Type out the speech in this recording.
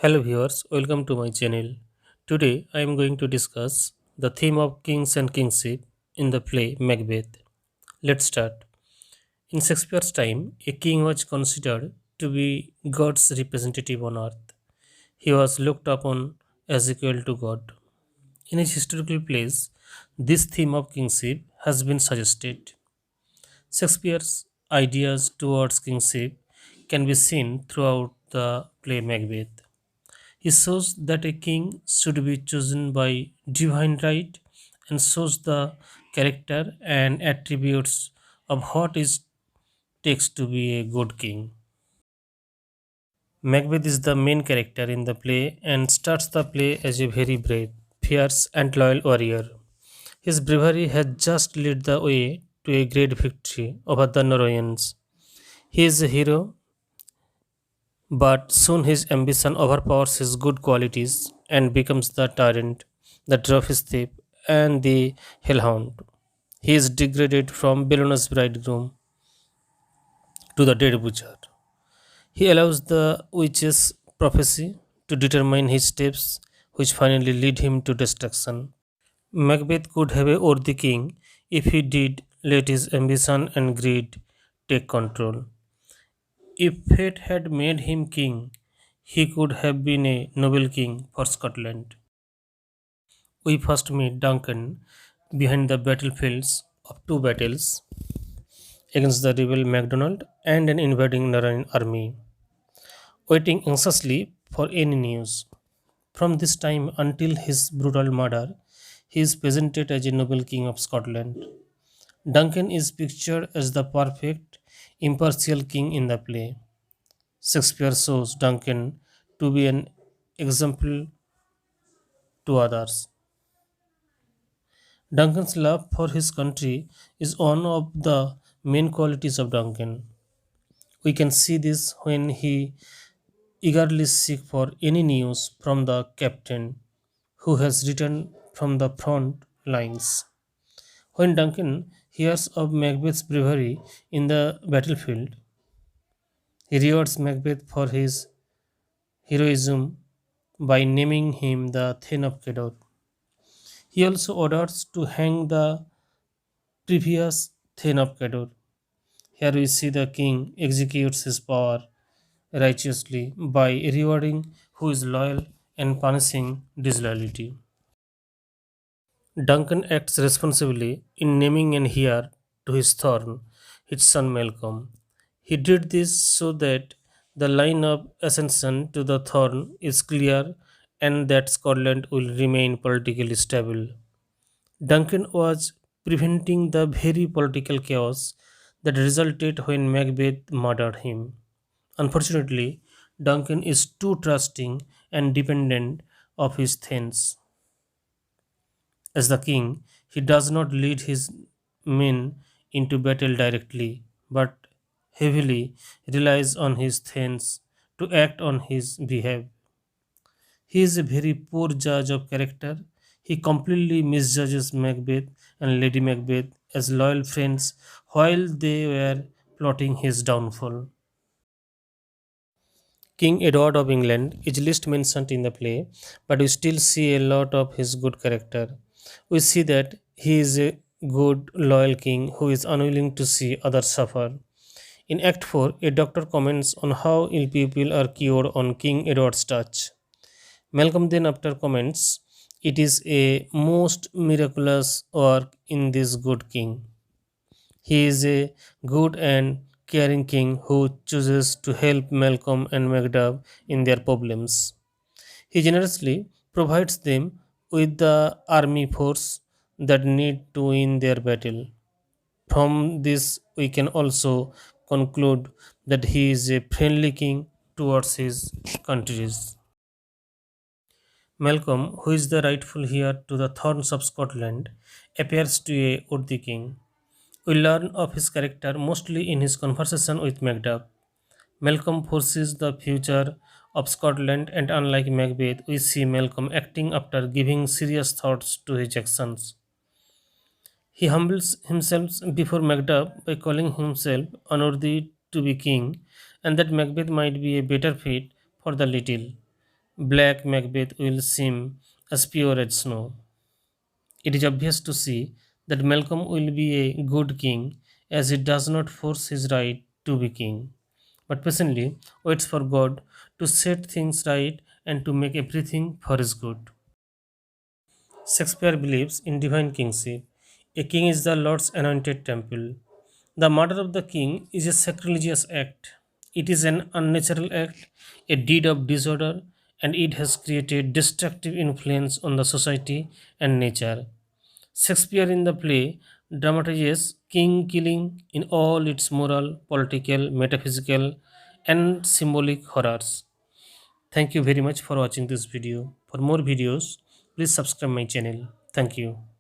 Hello viewers, welcome to my channel. Today I am going to discuss the theme of kings and kingship in the play Macbeth. Let's start. In Shakespeare's time, a king was considered to be God's representative on earth. He was looked upon as equal to God. In his historical plays, this theme of kingship has been suggested. Shakespeare's ideas towards kingship can be seen throughout the play Macbeth. He shows that a king should be chosen by divine right and shows the character and attributes of what it takes to be a good king. Macbeth is the main character in the play and starts the play as a very brave, fierce, and loyal warrior. His bravery has just led the way to a great victory over the Norwegians. He is a hero, but soon his ambition overpowers his good qualities and becomes the tyrant, the trophy thief, and the hellhound. He is degraded from Bellona's bridegroom to the dead butcher. He allows the witch's prophecy to determine his steps, which finally lead him to destruction. Macbeth could have a worthy king if he did let his ambition and greed take control. If fate had made him king, he could have been a noble king for Scotland. We first meet Duncan behind the battlefields of two battles against the rebel MacDonald and an invading Northern army, waiting anxiously for any news. From this time until his brutal murder, he is presented as a noble king of Scotland. Duncan is pictured as the perfect, impartial king in the play. Shakespeare shows Duncan to be an example to others. Duncan's love for his country is one of the main qualities of Duncan. We can see this when he eagerly seeks for any news from the captain who has returned from the front lines. When Duncan hears of Macbeth's bravery in the battlefield, he rewards Macbeth for his heroism by naming him the Thane of Cador. He also orders to hang the previous Thane of Cador. Here we see the king executes his power righteously by rewarding who is loyal and punishing disloyalty. Duncan acts responsibly in naming an heir to his throne, his son Malcolm. He did this so that the line of ascension to the throne is clear and that Scotland will remain politically stable. Duncan was preventing the very political chaos that resulted when Macbeth murdered him. Unfortunately, Duncan is too trusting and dependent of his thanes. As the king, he does not lead his men into battle directly, but heavily relies on his thanes to act on his behalf. He is a very poor judge of character. He completely misjudges Macbeth and Lady Macbeth as loyal friends while they were plotting his downfall. King Edward of England is least mentioned in the play, but we still see a lot of his good character. We see that he is a good, loyal king who is unwilling to see others suffer. In Act 4, a doctor comments on how ill people are cured on King Edward's touch. Malcolm then after comments, it is a most miraculous work in this good king. He is a good and caring king who chooses to help Malcolm and Macduff in their problems. He generously provides them with the army force that need to win their battle. From this, we can also conclude that he is a friendly king towards his countries. Malcolm, who is the rightful heir to the thrones of Scotland, appears to a worthy king. We learn of his character mostly in his conversation with Macduff. Malcolm foresees the future of Scotland, and unlike Macbeth, we see Malcolm acting after giving serious thoughts to his actions. He humbles himself before Macduff by calling himself unworthy to be king, and that Macbeth might be a better fit for the little. Black Macbeth will seem as pure as snow. It is obvious to see that Malcolm will be a good king as he does not force his right to be king, but patiently waits for God to set things right and to make everything for his good. Shakespeare believes in divine kingship. A king is the Lord's anointed temple. The murder of the king is a sacrilegious act. It is an unnatural act, a deed of disorder, and it has created destructive influence on the society and nature. Shakespeare in the play dramatizes king killing in all its moral, political, metaphysical, and symbolic horrors. Thank you very much for watching this video. For more videos, please subscribe my channel. Thank you.